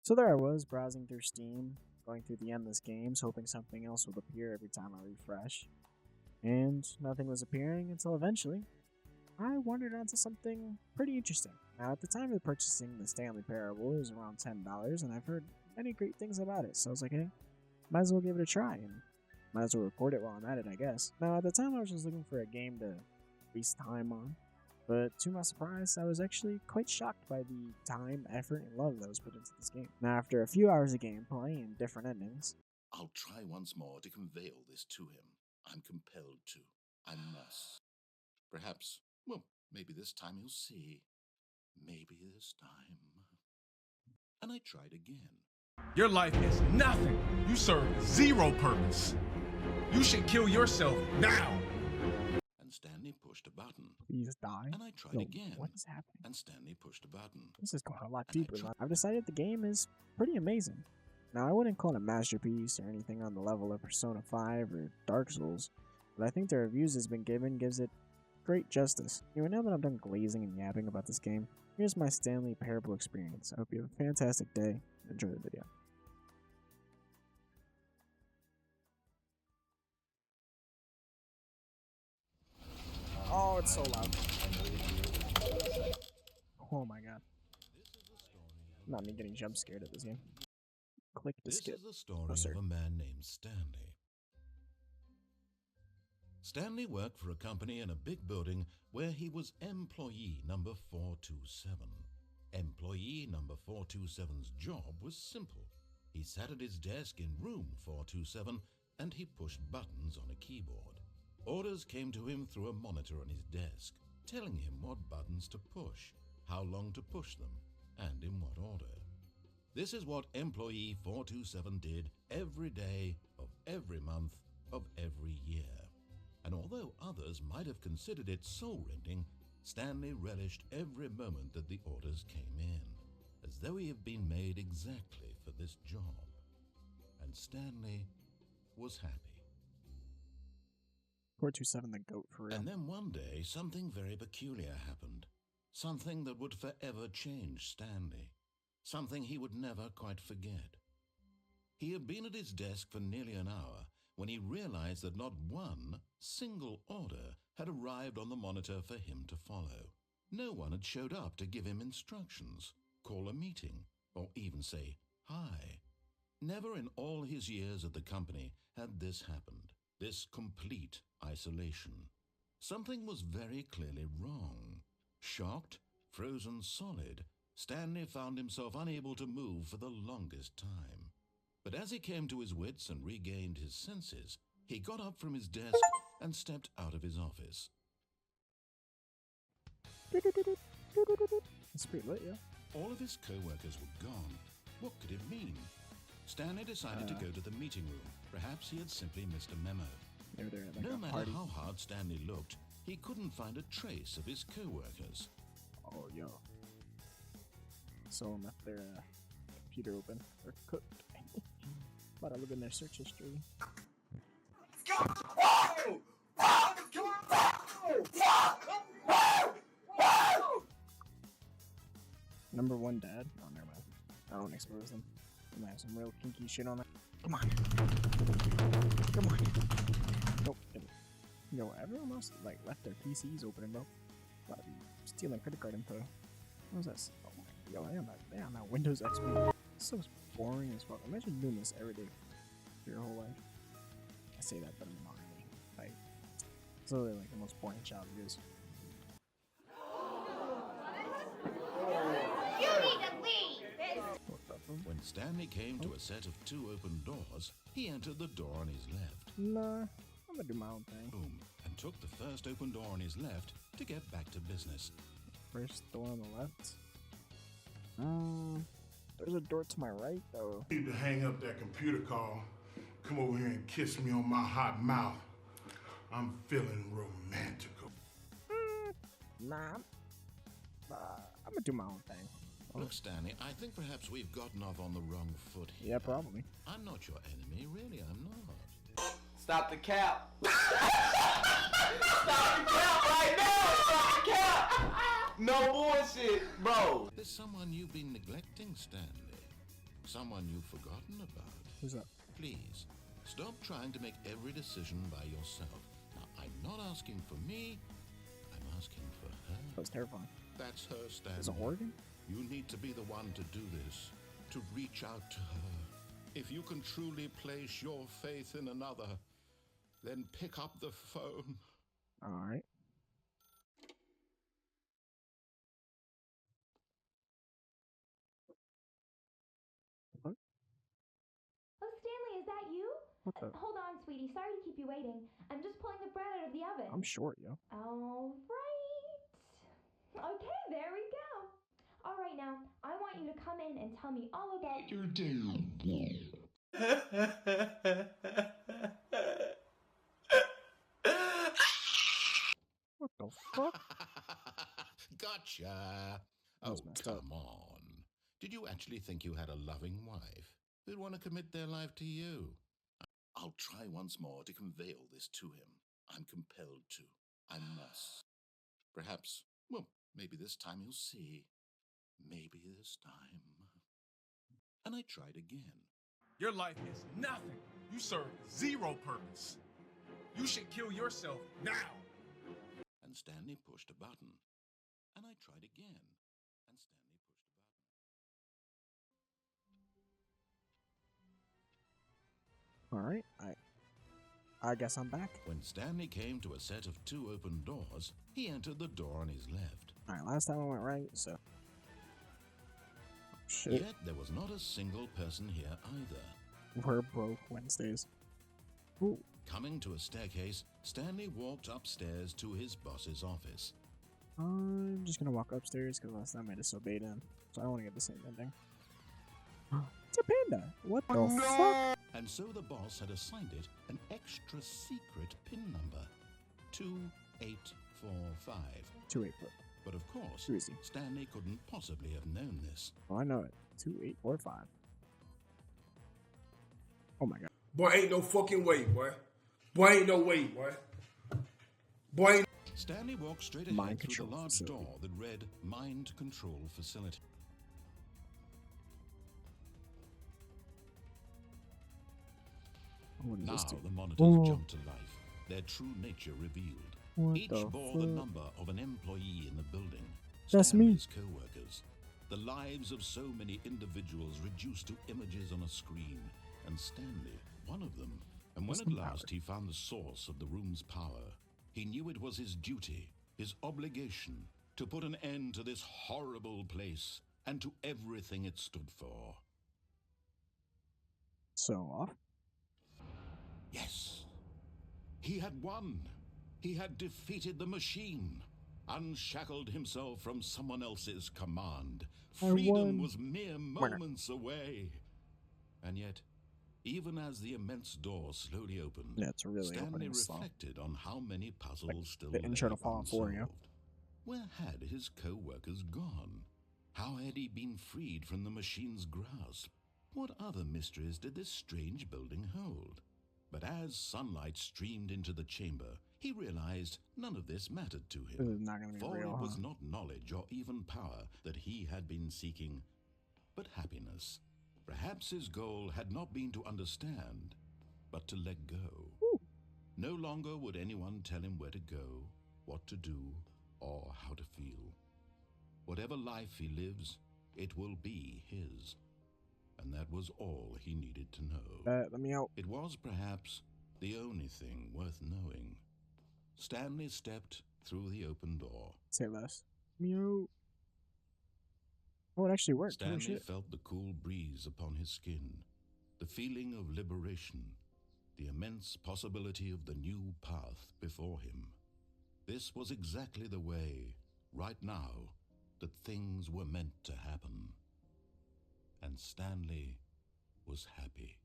So there I was, browsing through Steam, going through the endless games, hoping something else would appear every time I refresh. And nothing was appearing until eventually I wandered onto something pretty interesting. Now, at the time of purchasing the Stanley Parable, it was around $10, and I've heard many great things about it, so I was like, hey, might as well give it a try, and might as well record it while I'm at it, I guess. Now, at the time, I was just looking for a game to waste time on, but to my surprise, I was actually quite shocked by the time, effort, and love that was put into this game. Now, after a few hours of gameplay and different endings, I'll try once more to convey all this to him. I'm compelled to. I must. Perhaps, well, maybe this time he'll see. Maybe this time. And I tried again. Your life is nothing. You serve zero purpose. You should kill yourself now. And Stanley pushed a button. please die. And I tried Yo, again. what is happening? And Stanley pushed a button. This is going a lot And I deeper. tried- I've decided the game is pretty amazing. Now, I wouldn't call it a masterpiece or anything on the level of Persona 5 or Dark Souls, but I think the reviews it's been given gives it great justice. Anyway, now that I'm done glazing and yapping about this game, here's my Stanley Parable experience. I hope you have a fantastic day. Enjoy the video. Oh, it's so loud. Oh my god. Not me getting jump scared at this game. Click to This skip. is the story Oh, sorry. of a man named Stanley. Stanley worked for a company in a big building where he was employee number 427. Employee number 427's job was simple. He sat at his desk in room 427 and he pushed buttons on a keyboard. Orders came to him through a monitor on his desk, telling him what buttons to push, how long to push them, and in what order. This is what employee 427 did every day of every month of every year. And although others might have considered it soul-rending, Stanley relished every moment that the orders came in, as though he had been made exactly for this job. And Stanley was happy. 427 the goat for real. And then one day, something very peculiar happened. Something that would forever change Stanley. Something he would never quite forget. He had been at his desk for nearly an hour when he realized that not one single order had arrived on the monitor for him to follow. No one had showed up to give him instructions, call a meeting, or even say hi. Never in all his years at the company had this happened, this complete isolation. Something was very clearly wrong. Shocked, frozen solid, Stanley found himself unable to move for the longest time. But as he came to his wits and regained his senses, he got up from his desk and stepped out of his office. It's pretty lit, yeah. All of his co-workers were gone. What could it mean? Stanley decided to go to the meeting room. Perhaps he had simply missed a memo. Maybe they're at like No a matter party. how hard Stanley looked, he couldn't find a trace of his co-workers. Oh, yo. Someone left their computer open or cooked. But I look in their search history. Number one dad? Oh, never mind. I don't expose them. I might have some real kinky shit on that. Come on. Come on. Nope. Yo, everyone else like left their PCs open, bro. Gotta be stealing credit card info. What was that? Oh my, yo, they on that Windows XP. It's so boring as fuck. Imagine doing this every day for your whole life. I say that, but I'm not really. Like, it's literally like the most boring job it is. You need to leave! What the fuck? When Stanley came to a set of two open doors, he entered the door on his left. Nah, I'm gonna do my own thing. Boom, and took the first open door on his left to get back to business. First door on the left. There's a door to my right though. Need to hang up that computer call. Come over here and kiss me on my hot mouth. I'm feeling romantical. Nah, I'm gonna do my own thing. Look, Stanley, I think perhaps we've gotten off on the wrong foot here. Yeah, probably. I'm not your enemy, really, I'm not. Stop the cap. Stop the cap right now. Stop the cap. No bullshit, bro. There's someone you've been neglecting, Stanley. Someone you've forgotten about. Who's that? Please, stop trying to make every decision by yourself. Now, I'm not asking for me, I'm asking for her. That was terrifying. That's her, Stanley. Is it Oregon? You need to be the one to do this, to reach out to her. If you can truly place your faith in another, then pick up the phone. All right. What? Oh, Stanley, is that you? What the? Hold on, sweetie. Sorry to keep you waiting. I'm just pulling the bread out of the oven. I'm short, yo. All right. Okay, there we go. All right, now, I want you to come in and tell me all about your day. What the fuck? Gotcha. That was Oh, messed up. come on. Did you actually think you had a loving wife who'd want to commit their life to you? I'll try once more to convey all this to him. I'm compelled to. I must. Perhaps, well, maybe this time he'll see. Maybe this time. And I tried again. Your life is nothing. You serve zero purpose. You should kill yourself now. And Stanley pushed a button. And I tried again. And Stanley pushed a button. All right. I guess I'm back. When Stanley came to a set of 2 open doors, he entered the door on his left. All right. Last time I went right, so. Shit. Yet there was not a single person here either. We're broke Wednesdays. Ooh. Coming to a staircase, Stanley walked upstairs to his boss's office. I'm just gonna walk upstairs because last time I disobeyed him, so I don't want to get the same ending. It's a panda. What the fuck? And so the boss had assigned it an extra secret PIN number, 2845. 2845. But of course, Too easy. Stanley couldn't possibly have known this. Oh, I know it. 2845. Oh my god. Boy, ain't no fucking way, boy. Boy, ain't no way, boy. Boy, ain't... Stanley walked straight ahead Mind through control the large facility. door that read Mind Control Facility. What does Now this do? the monitors Oh. jumped to life, their true nature revealed. What Each the bore fuck? the number of an employee in the building. That's me. Stanley's co-workers. The lives of so many individuals reduced to images on a screen. And Stanley, one of them. And when What's at the last power? he found the source of the room's power, he knew it was his duty, his obligation, to put an end to this horrible place and to everything it stood for. So off. Yes, he had won. He had defeated the machine, unshackled himself from someone else's command. I Freedom won. was mere moments away. And yet, even as the immense door slowly opened, Yeah, it's really Stanley opening slow. reflected on how many puzzles still the intro lay to Fallout 4, yeah. unsolved. Where had his co-workers gone? How had he been freed from the machine's grasp? What other mysteries did this strange building hold? But as sunlight streamed into the chamber, he realized none of this mattered to This him. is not gonna be For real, it was huh? not knowledge or even power that he had been seeking, but happiness. Perhaps his goal had not been to understand, but to let go. Woo. No longer would anyone tell him where to go, what to do, or how to feel. Whatever life he lives, it will be his. And that was all he needed to know. Let me out. It was perhaps the only thing worth knowing. Stanley stepped through the open door. Say less. Let me out. Oh, it actually worked. Holy Stanley shit. felt the cool breeze upon his skin, the feeling of liberation, the immense possibility of the new path before him. This was exactly the way, right now, that things were meant to happen. And Stanley was happy.